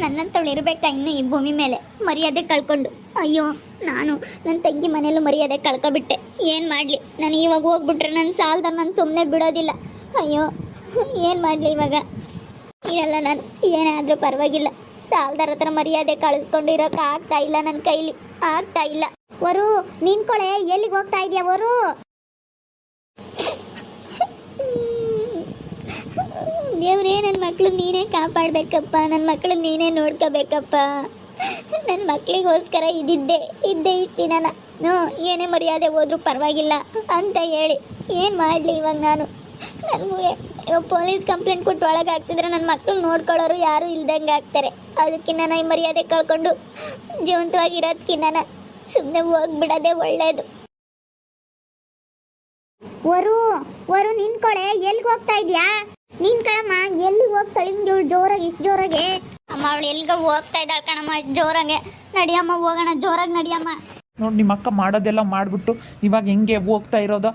ನನ್ನಂತವಳು ಇರಬೇಕಾ ಇನ್ನು ಈ ಭೂಮಿ ಮೇಲೆ ಮರ್ಯಾದೆ ಕಳ್ಕೊಂಡು? ಅಯ್ಯೋ, ನಾನು ನನ್ನ ತಂಗಿ ಮನೇಲೂ ಮರ್ಯಾದೆ ಕಳ್ಕೊಬಿಟ್ಟೆ. ಏನು ಮಾಡಲಿ? ನಾನು ಇವಾಗ ಹೋಗ್ಬಿಟ್ರೆ ನನ್ನ ಸಾಲದ ನಾನು ಸುಮ್ಮನೆ ಬಿಡೋದಿಲ್ಲ. ಅಯ್ಯೋ, ಏನು ಮಾಡಲಿ ಇವಾಗ? ಇರಲ್ಲ ನಾನು, ಏನೇ ಆದರೂ ಪರವಾಗಿಲ್ಲ. ಸಾಲದಾರ ಹತ್ರ ಮರ್ಯಾದೆ ಕಳಿಸ್ಕೊಂಡು ಇರೋಕೆ ಆಗ್ತಾ ಇಲ್ಲ, ನನ್ನ ಕೈಲಿ ಆಗ್ತಾ ಇಲ್ಲ. ವರು, ನಿನ್ಕೊಳೆ, ಎಲ್ಲಿಗೆ ಹೋಗ್ತಾ ಇದೆಯಾ ವರು? ದೇವ್ರೇ, ನನ್ನ ಮಕ್ಳು ನೀನೇ ಕಾಪಾಡಬೇಕಪ್ಪ, ನನ್ನ ಮಕ್ಳು ನೀನೇ ನೋಡ್ಕೋಬೇಕಪ್ಪ. ನನ್ನ ಮಕ್ಕಳಿಗೋಸ್ಕರ ಇದ್ದೇ ಇಷ್ಟು ದಿನ ಏನೇ ಮರ್ಯಾದೆ ಹೋದ್ರೂ ಪರವಾಗಿಲ್ಲ ಅಂತ ಹೇಳಿ ಏನು ಮಾಡಲಿ ಇವಾಗ ನಾನು? ನನಗೆ ಪೊಲೀಸ್ ಕಂಪ್ಲೇಂಟ್ ಕೊಟ್ಟು ಒಳಗೆ ಹಾಕ್ಸಿದ್ರೆ ನನ್ನ ಮಕ್ಕಳು ನೋಡ್ಕೊಳ್ಳೋರು ಯಾರೂ ಇಲ್ದಂಗೆ ಆಗ್ತಾರೆ. ಅದಕ್ಕಿನ್ನ ನಾನು ಈ ಮರ್ಯಾದೆ ಕಳ್ಕೊಂಡು ಜೀವಂತವಾಗಿರೋದಕ್ಕಿನ್ನ ಸುಮ್ಮನೆ ಹೋಗ್ಬಿಡೋದೇ ಒಳ್ಳೇದು. ವರು ನಿನ್ಕೊಳೆ, ಎಲ್ಲಿಗೆ ಹೋಗ್ತಾ ಇದೆಯಾ? ನೀನ್ ಕಣಮ್ಮ, ಎಲ್ಲಿಗೆ ಹೋಗ್ತಾಳೆ ಹಿಂಗೆ ಜೋರಾಗಿ, ಇಷ್ಟು ಜೋರಾಗೆ? ಅಮ್ಮ, ಅವಳು ಎಲ್ಲಿಗೆ ಹೋಗ್ತಾ ಇದ್ದಾಳೆ ಕಣಮ್ಮ ಜೋರಾಗೆ. ನಡಿಯಮ್ಮ ಹೋಗೋಣ, ಜೋರಾಗಿ ನಡಿಯಮ್ಮ. ನೋಡಿ, ನಿಮ್ಮ ಅಕ್ಕ ಮಾಡೋದೆಲ್ಲ ಮಾಡಿಬಿಟ್ಟು ಇವಾಗ ಹೆಂಗೆ ಹೋಗ್ತಾ ಇರೋದು?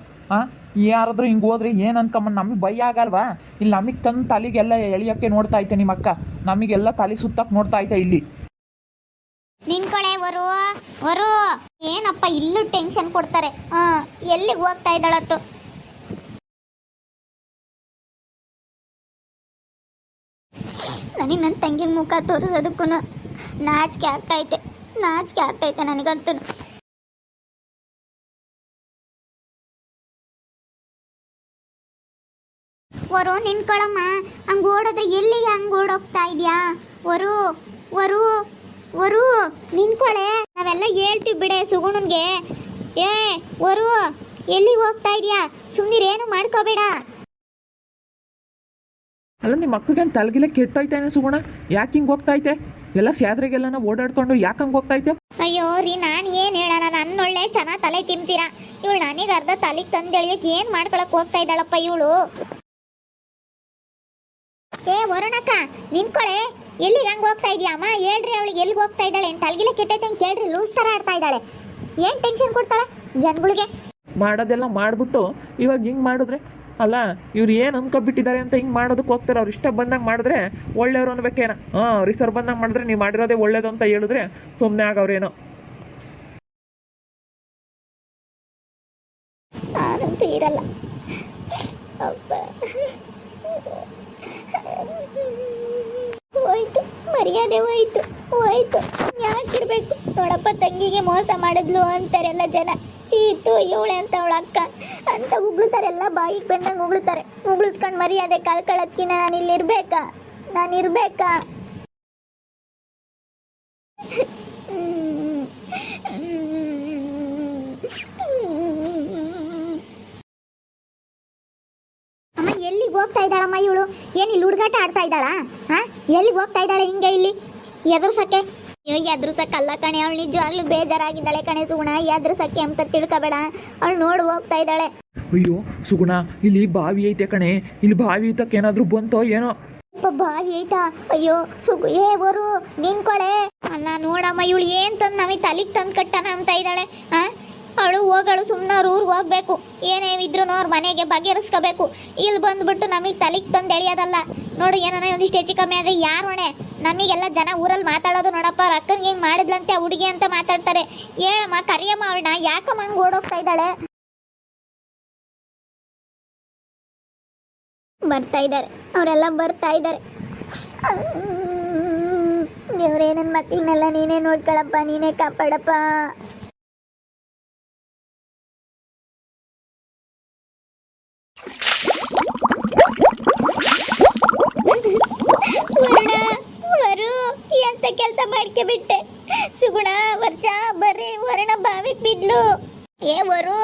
ಯಾರಾದ್ರೂ ಹಿಂಗೆ ಹೋದ್ರೆ ಏನು ಅನ್ಕೊಂಬ? ನಮಗೆ ಭಯ ಆಗಲ್ವಾ? ಇಲ್ಲಿ ನಮಗೆ ತಂದು ತಲೆಗೆಲ್ಲ ಎಳಿಯೋಕ್ಕೆ ನೋಡ್ತಾ ಐತೆ ನಿಮ್ಮ ಅಕ್ಕ. ನಮಗೆಲ್ಲ ತಲೆ ಸುತ್ತಕ್ಕೆ ನೋಡ್ತಾ ಐತೆ ಇಲ್ಲಿ. ನಿನ್ಕೊಳೆ, ವರು ಏನಪ್ಪ ಇಲ್ಲೂ ಟೆನ್ಷನ್ ಕೊಡ್ತಾರೆ? ಎಲ್ಲಿಗೆ ಹೋಗ್ತಾ ಇದ್ದಾಳತ್ತು? ನನಗೆ ನನ್ನ ತಂಗಿ ಮುಖ ತೋರಿಸೋದಕ್ಕೂ ನಾಚಿಕೆ ಆಗ್ತೈತೆ ನನಗಂತೂ. ವರು ನಿನ್ಕೊಳಮ್ಮ, ಹಂಗೆ ಓಡೋದ್ರೆ ಎಲ್ಲಿಗೆ ಹಂಗೆ ಓಡೋಗ್ತಾ ಇದೆಯಾ? ವರು ನಿನ್ಕೊಳೆ, ನಾವೆಲ್ಲ ಹೇಳ್ತೀವಿ ಬಿಡೆ ಸುಗುಣನ್ಗೆ. ವರು ಎಲ್ಲಿಗೆ ಹೋಗ್ತಾ ಇದೆಯಾ? ಸುಮ್ಮನಿರೇನು ಮಾಡ್ಕೋಬೇಡ. ಅಲ್ಲ, ನಿಮ್ಮ ಅಕ್ಕಗೇನು ತಲೆಗಿಲ್ಲ ಕೆಟ್ಟೋಯ್ತಾನೆ ಸುಗುಣ? ಯಾಕೆ ಹಿಂಗೆ ಹೋಗ್ತೈತೆ? ಎಲ್ಲ ಸ್ಯಾದ್ರಿಗೆಲ್ಲ ಓಡಾಡ್ಕೊಂಡು ಯಾಕೆ ಹಂಗೆ ಹೋಗ್ತೈತೆ? ಅಯ್ಯೋ ರೀ, ನಾನು ಏನು ಹೇಳೋಣ? ನನ್ನೊಳ್ಳೆ ಚೆನ್ನಾಗಿ ತಲೆ ತಿಂತೀರಾ? ಇವಳು ನನಗೆ ಅರ್ಧ ತಲೆಗೆ ತಂದು ಎಳಿಯೋಕೆ ಏನು ಮಾಡ್ಕೊಳಕ್ಕೆ ಹೋಗ್ತಾ ಇದ್ದಾಳಪ್ಪ ಇವಳು. ವರುಣಕ್ಕ, ನಿನ್ಕೊಳೆ, ಎಲ್ಲಿಗೆ ಹಂಗೆ ಹೋಗ್ತಾ ಇದೆಯಾ? ಅಮ್ಮ ಹೇಳ್ರಿ, ಅವಳಿಗೆ ಎಲ್ಲಿಗೆ ಹೋಗ್ತಾ ಇದ್ದಾಳೆ? ಏನು ತಲೆಗಿಲ್ಲ ಕೆಟ್ಟೈತೆ ಅಂತ ಕೇಳ್ರಿ. ಲೂಸ್ ಥರ ಆಡ್ತಾ ಇದ್ದಾಳೆ. ಏನು ಟೆನ್ಷನ್ ಕೊಡ್ತಾಳೆ ಜನಗಳಿಗೆ? ಮಾಡೋದೆಲ್ಲ ಮಾಡಿಬಿಟ್ಟು ಇವಾಗ ಹಿಂಗೆ ಮಾಡಿದ್ರೆ, ಅಲ್ಲ ಇವ್ರು ಏನು ಅನ್ಕೊಬಿಟ್ಟಿದ್ದಾರೆ ಅಂತ ಹಿಂಗೆ ಮಾಡೋದಕ್ಕೆ ಹೋಗ್ತಾರೆ. ಅವ್ರು ಇಷ್ಟ ಬಂದಂಗೆ ಮಾಡಿದ್ರೆ ಒಳ್ಳೆಯವರು ಅನ್ಬೇಕೇನ? ರಿಸರ್ ಬಂದಂಗೆ ಮಾಡಿದ್ರೆ ನೀವು ಮಾಡಿರೋದೇ ಒಳ್ಳೇದು ಅಂತ ಹೇಳಿದ್ರೆ ಸುಮ್ಮನೆ ಆಗವ್ರೇನೋ. ನಾನಂತೂ ಇರಲ್ಲ. ಹೋಯ್ತು, ಮರ್ಯಾದೆ ಹೋಯ್ತು. ಯಾಕಿರ್ಬೇಕು? ನೋಡಪ್ಪ, ತಂಗಿಗೆ ಮೋಸ ಮಾಡಿದ್ಲು ಅಂತಾರೆಲ್ಲ ಜನ. ಚೀತು ಇವಳೆ ಅಂತ ಅವಳ ಅಕ್ಕ ಅಂತ ಉಗುಳ್ತಾರೆಲ್ಲ, ಬಾಯಿಗೆ ಬಂದಂಗೆ ಉಗುಳ್ತಾರೆ. ಉಗುಳಿಸ್ಕೊಂಡು ಮರ್ಯಾದೆ ಕಳ್ಕೊಳ್ಳೋದ್ಕಿನ್ನ ನಾನಿಲ್ಲಿರ್ಬೇಕಾ? ಅಮ್ಮ, ಎಲ್ಲಿಗೆ ಹೋಗ್ತಾ ಇದ್ದಾಳಮ್ಮ ಇವಳು? ಏನು ಇಲ್ಲಿ ಹುಡುಗಾಟ ಆಡ್ತಾ ಇದ್ದಾಳಾ? ಎಲ್ಲಿಗೆ ಹೋಗ್ತಾ ಇದ್ದಾಳೆ ಹಿಂಗೆ ಇಲ್ಲಿ ಎದುರ್ಸಕ್ಕೆ? ಅಯ್ಯೋ, ಎದುರ್ಸಕ್ಕಲ್ಲ ಕಣೆ, ಅವಳು ನಿಜವಾಗ್ಲೂ ಬೇಜಾರಾಗಿದ್ದಾಳೆ ಕಣೆ ಸುಗುಣ. ಎದುರ್ಸಕ್ಕೆ ಅಂತ ತಿಳ್ಕೊಬೇಡ, ಅವಳು ನೋಡು ಹೋಗ್ತಾ ಇದ್ದಾಳೆ. ಅಯ್ಯೋ ಸುಗುಣ, ಇಲ್ಲಿ ಬಾವಿ ಐತೆ ಕಣೆ. ಇಲ್ಲಿ ಬಾವಿ ಐತಕ್ಕೆ ಏನಾದರೂ ಬಂತೋ ಏನೋ? ಬಾವಿ ಐತಾ? ಅಯ್ಯೋ ವರು ನಿನ್ಕೊಳೆ. ಅಲ್ಲ ನೋಡಮ್ಮ, ಇವಳು ಏನು ತಂದು ನಮಗೆ ತಲೆಗೆ ತಂದು ಕಟ್ಟಣ ಅಂತ ಇದ್ದಾಳೆ. ಅವಳು ಹೋಗಳು, ಸುಮ್ಮನೆ ಅವ್ರ ಊರಿಗೆ ಹೋಗ್ಬೇಕು. ಏನೇ ಇದ್ರು ಅವ್ರ ಮನೆಗೆ ಬಗೆಹರಿಸ್ಕೋಬೇಕು. ಇಲ್ಲಿ ಬಂದ್ಬಿಟ್ಟು ನಮಗೆ ತಲೆಗೆ ತಂದು ಎಳಿಯೋದಲ್ಲ. ನೋಡು, ಏನಾರ ಒಂದಿಷ್ಟು ಹೆಚ್ಚು ಕಮ್ಮಿ ಆದರೆ ಯಾರು ಹೊಣೆ? ನಮಗೆಲ್ಲ ಜನ ಊರಲ್ಲಿ ಮಾತಾಡೋದು ನೋಡಪ್ಪ, ಅವ್ರ ಅಕ್ಕನಿಗೆ ಹಿಂಗೆ ಮಾಡಿದ್ಲಂತೆ ಹುಡುಗಿ ಅಂತ ಮಾತಾಡ್ತಾರೆ. ಹೇಳಮ್ಮ, ಕರಿಯಮ್ಮ ಅವಳನ್ನ. ಯಾಕಮ್ಮ ಹಂಗೆ ಓಡೋಗ್ತಾ ಇದ್ದಾಳೆ? ಅವರೆಲ್ಲ ಬರ್ತಾ ಇದ್ದಾರೆ. ದೇವ್ರೇ, ನನ್ನ ಮಕ್ಕಳನ್ನೆಲ್ಲ ನೀನೇ ನೋಡ್ಕೊಳಪ್ಪ, ನೀನೇ ಕಾಪಾಡಪ್ಪ. ವರು ಎಂತ ಕೆಲಸ ಮಾಡ್ಕೆ ಬಿಟ್ಟೆ? ಸುಗುಣ, ವರ್ಷ ಬರ್ರಿ, ವರ್ಣ ಬಾವಿಗೆ ಬಿದ್ಲು. ವರು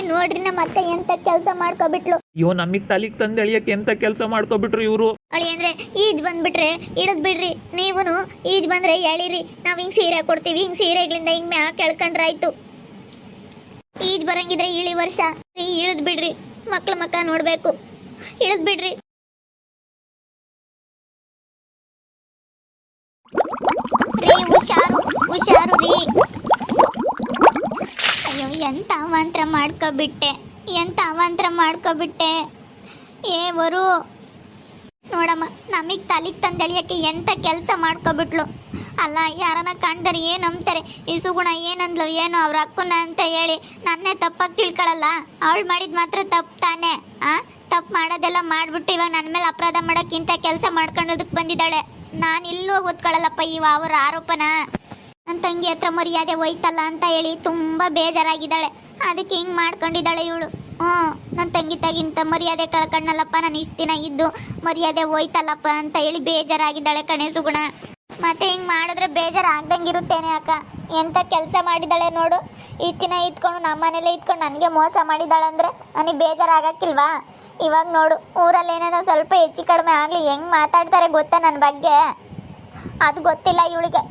ನೋಡ್ರಿ, ನಮ್ಮ ಅಕ್ಕ ಎಂತ ಕೆಲಸ ಮಾಡ್ಕೊಬಿಟ್ಲು. ಅಯ್ಯೋ, ನಮಗೆ ತಲೆಗೆ ತಂದು ಎಳಿಯಕ್ಕೆ ಎಂತ ಕೆಲಸ ಮಾಡ್ಕೊಬಿಟ್ರು ಇವರು. ಅವಳಿ ಅಂದ್ರೆ ಈಜ್ ಬಂದ್ಬಿಟ್ರೆ ಇಡದ್ ಬಿಡ್ರಿ. ನೀವುನು ಈಜ್ ಬಂದ್ರೆ ಎಳಿರಿ, ನಾವ್ ಹಿಂಗ್ ಸೀರೆ ಕೊಡ್ತೀವಿ. ಹಿಂಗ್ ಸೀರೆಗಳಿಂದ ಹಿಂಗ್ ಮ್ಯಾಕ್ ಕೆಳ್ಕೊಂಡ್ರಾಯ್ತು. ಈಜ್ ಬರಂಗಿದ್ರೆ ಇಳಿ ವರ್ಷ, ಇಳಿದ್ ಬಿಡ್ರಿ. ಮಕ್ಳ ಮಕ್ಕ ನೋಡ್ಬೇಕು, ಇಳಿದ್ ಬಿಡ್ರಿ. ಹುಷಾರು ರೀ. ಅಯ್ಯೋ, ಎಂತ ಅವಾಂತರ ಮಾಡ್ಕೊಬಿಟ್ಟೆ. ವರು ನೋಡಮ್ಮ ನಮಗೆ ತಲೆಗೆ ತಂದೆಳಿಯಕ್ಕೆ ಎಂಥ ಕೆಲಸ ಮಾಡ್ಕೊಬಿಟ್ಲು. ಅಲ್ಲ ಯಾರನ್ನ ಕಂಡರೆ ಏನು ನಂಬ್ತಾರೆ, ಈ ಸುಗುಣ ಏನಂದ್ಲು ಏನು ಅವ್ರ ಅಕ್ಕನ ಅಂತ ಹೇಳಿ ನನ್ನೇ ತಪ್ಪಾಗಿ ತಿಳ್ಕೊಳ್ಳಲ್ಲ. ಅವಳು ಮಾಡಿದ್ ಮಾತ್ರ ತಪ್ಪು ತಾನೇ. ತಪ್ಪು ಮಾಡೋದೆಲ್ಲ ಮಾಡಿಬಿಟ್ಟು ಇವಾಗ ನನ್ನ ಮೇಲೆ ಅಪರಾಧ ಮಾಡೋಕ್ಕಿಂತ ಕೆಲಸ ಮಾಡ್ಕೊಳ್ಳೋದಕ್ಕೆ ಬಂದಿದ್ದಾಳೆ. ನಾನು ಇಲ್ಲೂ ಓದ್ಕೊಳ್ಳಲ್ಲಪ್ಪ ಅವರ ಆರೋಪನ. ನನ್ನ ತಂಗಿ ಹತ್ರ ಮರ್ಯಾದೆ ಹೋಯ್ತಲ್ಲ ಅಂತ ಹೇಳಿ ತುಂಬ ಬೇಜಾರಾಗಿದ್ದಾಳೆ. ಅದಕ್ಕೆ ಹಿಂಗೆ ಮಾಡ್ಕೊಂಡಿದ್ದಾಳೆ ಇವಳು. ನನ್ನ ತಂಗಿ ತಗಿಂತ ಮರ್ಯಾದೆ ಕಳ್ಕೊಂಡಲ್ಲಪ್ಪ, ನಾನು ಇಷ್ಟು ದಿನ ಇದ್ದು ಮರ್ಯಾದೆ ಹೋಯ್ತಲ್ಲಪ್ಪ ಅಂತ ಹೇಳಿ ಬೇಜಾರಾಗಿದ್ದಾಳೆ ಕಣೆ ಸುಗುಣ. ಮತ್ತೆ ಹಿಂಗೆ ಮಾಡಿದ್ರೆ ಬೇಜಾರಾಗ್ದಂಗಿರುತ್ತೇನೆ ಅಕ್ಕ. ಎಂಥ ಕೆಲಸ ಮಾಡಿದ್ದಾಳೆ ನೋಡು. ಇಷ್ಟು ದಿನ ಇದ್ಕೊಂಡು ನಮ್ಮನೇಲೆ ಇದ್ಕೊಂಡು ನನಗೆ ಮೋಸ ಮಾಡಿದ್ದಾಳಂದ್ರೆ ನನಗೆ ಬೇಜಾರಾಗಕ್ಕಿಲ್ವಾ? ಇವಾಗ ನೋಡು ಊರಲ್ಲಿ ಏನಾದ್ರು ಸ್ವಲ್ಪ ಹೆಚ್ಚು ಕಡಿಮೆ ಆಗಲಿ ಹೆಂಗೆ ಮಾತಾಡ್ತಾರೆ ಗೊತ್ತಾ ನನ್ನ ಬಗ್ಗೆ? ಅದು ಗೊತ್ತಿಲ್ಲ ಇವಳಿಗೆ.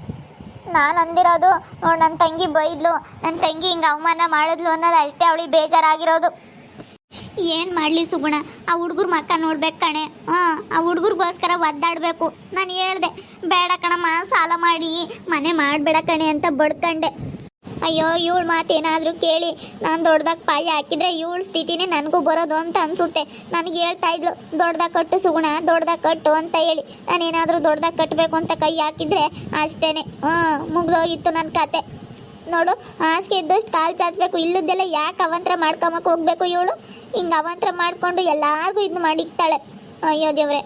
ನಾನು ಅಂದಿರೋದು ನೋಡು, ನನ್ನ ತಂಗಿ ಬೈದ್ಲು, ನನ್ನ ತಂಗಿ ಹಿಂಗೆ ಅವಮಾನ ಮಾಡಿದ್ಲು ಅನ್ನೋದು ಅಷ್ಟೇ ಅವಳಿಗೆ ಬೇಜಾರಾಗಿರೋದು. ಏನು ಮಾಡಲಿ ಸುಗುಣ, ಆ ಹುಡುಗರ ಮಕ್ಕ ನೋಡ್ಬೇಕು ಕಣೆ. ಆ ಹುಡುಗರಿಗೋಸ್ಕರ ಒದ್ದಾಡಬೇಕು. ನಾನು ಹೇಳ್ದೆ ಬೇಡ ಕಣಮ್ಮ ಸಾಲ ಮಾಡಿ ಮನೆ ಮಾಡಬೇಡ ಕಣೆ ಅಂತ ಬಡ್ಕಂಡೆ. ಅಯ್ಯೋ ಇವಳು ಮಾತೇನಾದರೂ ಕೇಳಿ ನಾನು ದೊಡ್ಡದಾಗ ಪಾಯ ಹಾಕಿದ್ರೆ ಇವಳ ಸ್ಥಿತಿನೇ ನನಗೂ ಬರೋದು ಅಂತ ಅನಿಸುತ್ತೆ. ನನಗೆ ಹೇಳ್ತಾ ಇದ್ಲು ದೊಡ್ಡದಾಗ ಕಟ್ಟು ಸುಗುಣ, ದೊಡ್ಡದಾಗ ಕಟ್ಟು ಅಂತ ಹೇಳಿ. ನಾನೇನಾದರೂ ದೊಡ್ಡದಾಗ ಕಟ್ಟಬೇಕು ಅಂತ ಕೈ ಹಾಕಿದ್ರೆ ಅಷ್ಟೇ ಮುಗ್ದೋಗಿತ್ತು ನನ್ನ ಕತೆ. ನೋಡು ಹಾಸಿಗೆ ಇದ್ದಷ್ಟು ಕಾಲು ಚಾಚಬೇಕು, ಇಲ್ಲದ್ದೆಲ್ಲ ಯಾಕೆ ಅವಂತರ ಮಾಡ್ಕೊಂಬಕ್ಕೆ ಹೋಗ್ಬೇಕು ಇವಳು? ಹಿಂಗೆ ಅವಂತರ ಮಾಡಿಕೊಂಡು ಎಲ್ಲರಿಗೂ ಇದನ್ನ ಮಾಡಿಕ್ತಾಳೆ. ಅಯ್ಯೋ ದೇವ್ರೆ,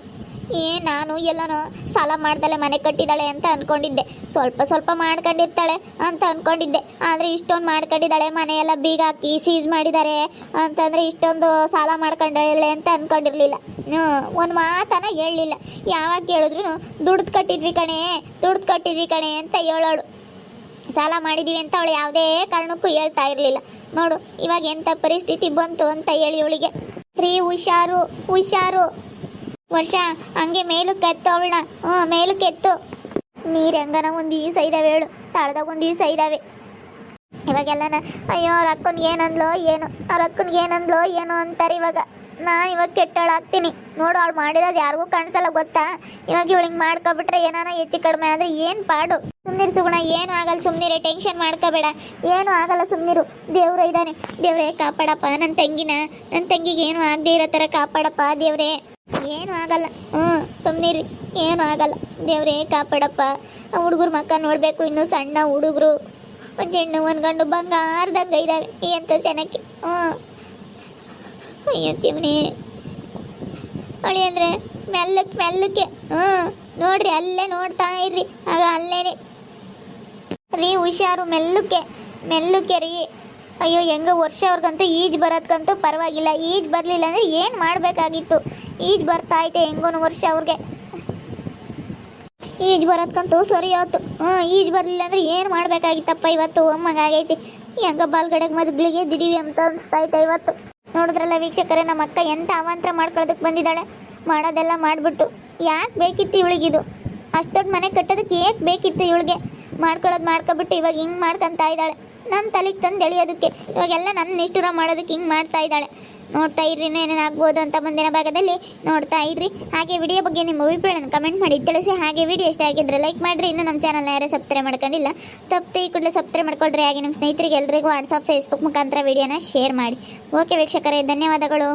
ನಾನು ಎಲ್ಲನೋ ಸಾಲ ಮಾಡ್ದಲೆ ಮನೆ ಕಟ್ಟಿದ್ದಾಳೆ ಅಂತ ಅಂದ್ಕೊಂಡಿದ್ದೆ. ಸ್ವಲ್ಪ ಸ್ವಲ್ಪ ಮಾಡ್ಕೊಂಡಿರ್ತಾಳೆ ಅಂತ ಅಂದ್ಕೊಂಡಿದ್ದೆ. ಆದರೆ ಇಷ್ಟೊಂದು ಮಾಡ್ಕೊಂಡಿದ್ದಾಳೆ, ಮನೆಯೆಲ್ಲ ಬೀಗ ಹಾಕಿ ಸೀಸ್ ಮಾಡಿದ್ದಾರೆ ಅಂತಂದರೆ ಇಷ್ಟೊಂದು ಸಾಲ ಮಾಡ್ಕೊಂಡಳೆ ಅಂತ ಅಂದ್ಕೊಂಡಿರಲಿಲ್ಲ. ಒಂದು ಮಾತನ ಹೇಳಲಿಲ್ಲ. ಯಾವಾಗ ಕೇಳಿದ್ರು ದುಡ್ದು ಕಟ್ಟಿದ್ವಿ ಕಣೆ ಅಂತ ಹೇಳೋಳು. ಸಾಲ ಮಾಡಿದ್ದೀವಿ ಅಂತ ಅವಳು ಯಾವುದೇ ಕಾರಣಕ್ಕೂ ಹೇಳ್ತಾ ಇರಲಿಲ್ಲ. ನೋಡು ಇವಾಗ ಎಂಥ ಪರಿಸ್ಥಿತಿ ಬಂತು ಅಂತ ಹೇಳಿ ಇವಳಿಗೆ. ರೀ ಹುಷಾರು ವರ್ಷ ಹಂಗೆ ಮೇಲಕ್ಕೆ ಎತ್ತು ಅವಳನ್ನ. ಮೇಲಕ್ಕೆ ಎತ್ತು. ನೀರು ಹೆಂಗನ ಒಂದು ಈಸ ಇದ್ದಾವೆ ಹೇಳು, ತಾಳ್ದಾಗ ಒಂದು ಈಸ ಇದ್ದಾವೆ. ಇವಾಗೆಲ್ಲನ ಅಯ್ಯೋ ಅವ್ರ ಅಕ್ಕನಿಗೆ ಏನಂದ್ಲೋ ಏನೋ ಅಂತಾರೆ. ಇವಾಗ ಕೆಟ್ಟೋಳಾಗ್ತೀನಿ. ನೋಡು ಅವಳು ಮಾಡಿರೋದು ಯಾರಿಗೂ ಕಾಣಿಸಲ್ಲ ಗೊತ್ತಾ? ಇವಾಗ ಇವಳಿಗೆ ಮಾಡ್ಕೊಬಿಟ್ರೆ ಏನಾನ ಹೆಚ್ಚು ಕಡಿಮೆ ಆದರೆ ಏನು ಪಾಡು. ಸುಮ್ಮನಿರು ಸುಗುಣ, ಏನು ಆಗಲ್ಲ, ಸುಮ್ಮನಿರೆ, ಟೆನ್ಷನ್ ಮಾಡ್ಕೋಬೇಡ, ಏನು ಆಗಲ್ಲ, ಸುಮ್ಮನಿರು. ದೇವ್ರು ಇದ್ದಾನೆ. ದೇವ್ರೇ ಕಾಪಾಡಪ್ಪ ನನ್ನ ತಂಗಿಗೆ ಏನು ಆಗದೆ ಇರೋ ಥರ ಕಾಪಾಡಪ್ಪ ದೇವ್ರೇ. ಏನು ಆಗಲ್ಲ, ಸುಮ್ಮನಿರಿ, ಏನು ಆಗಲ್ಲ. ದೇವ್ರೇ ಕಾಪಾಡಪ್ಪ. ಹುಡುಗರು ಮಕ್ಕ ನೋಡಬೇಕು, ಇನ್ನೂ ಸಣ್ಣ ಹುಡುಗರು, ಒಂದು ಹೆಣ್ಣು ಒಂದು ಗಂಡು ಬಂಗಾರದಂಗೆ ಇದ್ದಾವೆ ಎಂಥ ಜನಕ್ಕೆ. ಅಯ್ಯೋ ಶಿವನೇ, ಹೊಳಿ ಅಂದರೆ ಮೆಲ್ಲಕ್ಕೆ ನೋಡ್ರಿ, ಅಲ್ಲೇ ನೋಡ್ತಾ ಇರ್ರಿ. ಆಗ ಅಲ್ಲೇನೆ ರೀ ಹುಷಾರು, ಮೆಲ್ಲಕ್ಕೆ ರೀ. ಅಯ್ಯೋ ಹೆಂಗ ವರ್ಷ ಅವ್ರಿಗಂತೂ ಈಜು ಬರೋದ್ಕಂತೂ ಪರವಾಗಿಲ್ಲ. ಈಜು ಬರಲಿಲ್ಲ ಅಂದರೆ ಏನು ಮಾಡಬೇಕಾಗಿತ್ತು? ಈಜು ಬರ್ತಾ ಐತೆ ಹೆಂಗೋನು ವರ್ಷ ಅವ್ರಿಗೆ. ಈಜು ಬರೋದ್ಕಂತೂ ಸರಿ ಆಯ್ತು. ಈಜು ಬರಲಿಲ್ಲ ಅಂದರೆ ಏನು ಮಾಡಬೇಕಾಗಿತ್ತಪ್ಪ ಇವತ್ತು? ಅಮ್ಮಗಾಗೈತಿ. ಹೆಂಗ ಬಾಲ್ಗಡೆಗೆ ಮದುವೆಗೆ ಎದ್ದಿದ್ದೀವಿ ಅಂತ ಅನಿಸ್ತಾ ಇವತ್ತು. ನೋಡಿದ್ರಲ್ಲ ವೀಕ್ಷಕರೇ, ನಮ್ಮ ಅಕ್ಕ ಎಂಥ ಅವಾಂತರ ಮಾಡ್ಕೊಳ್ಳೋದಕ್ಕೆ ಬಂದಿದ್ದಾಳೆ. ಮಾಡೋದೆಲ್ಲ ಮಾಡಿಬಿಟ್ಟು ಯಾಕೆ ಬೇಕಿತ್ತು ಇವಳಿಗಿದು? ಅಷ್ಟೊಂದು ಮನೆ ಕಟ್ಟೋದಕ್ಕೆ ಏಕೆ ಬೇಕಿತ್ತು ಇವಳಿಗೆ? ಮಾಡ್ಕೊಬಿಟ್ಟು ಇವಾಗ ಹಿಂಗೆ ಮಾಡ್ಕೊತಾ ಇದ್ದಾಳೆ. ನನ್ನ ತಲೆಗೆ ತಂದು ಎಳೆಯೋದಕ್ಕೆ, ಇವಾಗೆಲ್ಲ ನನ್ನ ನಿಷ್ಠುರ ಮಾಡೋದಕ್ಕೆ ಹಿಂಗೆ ಮಾಡ್ತಾ ಇದ್ದಾಳೆ. ನೋಡ್ತಾ ಇರ್ರಿ ಏನೇನಾಗ್ಬೋದು ಅಂತ ಮುಂದಿನ ಭಾಗದಲ್ಲಿ ನೋಡ್ತಾ ಇರ್ರಿ. ಹಾಗೆ ವಿಡಿಯೋ ಬಗ್ಗೆ ನಿಮ್ಮ ಅಭಿಪ್ರಾಯನ ಕಮೆಂಟ್ ಮಾಡಿ ತಿಳಿಸಿ. ಹಾಗೆ ವಿಡಿಯೋ ಇಷ್ಟ ಆಗಿದ್ರೆ ಲೈಕ್ ಮಾಡಿರಿ. ಇನ್ನೂ ನಮ್ಮ ಚಾನಲ್ನ ಯಾರೇ ಸಬ್ಸ್ಕ್ರೈಬ್ ಮಾಡ್ಕೊಂಡಿಲ್ಲ ತಪ್ಪು ಈ ಕೂಡಲೇ ಸಬ್ಸ್ಕ್ರೈಬ್ ಮಾಡ್ಕೊಳ್ರಿ. ಹಾಗೆ ನಿಮ್ಮ ಸ್ನೇಹಿತರಿಗೆ ಎಲ್ಲರಿಗೂ ವಾಟ್ಸಪ್ ಫೇಸ್ಬುಕ್ ಮುಖಾಂತರ ವಿಡಿಯೋನ ಶೇರ್ ಮಾಡಿ. ಓಕೆ ವೀಕ್ಷಕರೇ, ಧನ್ಯವಾದಗಳು.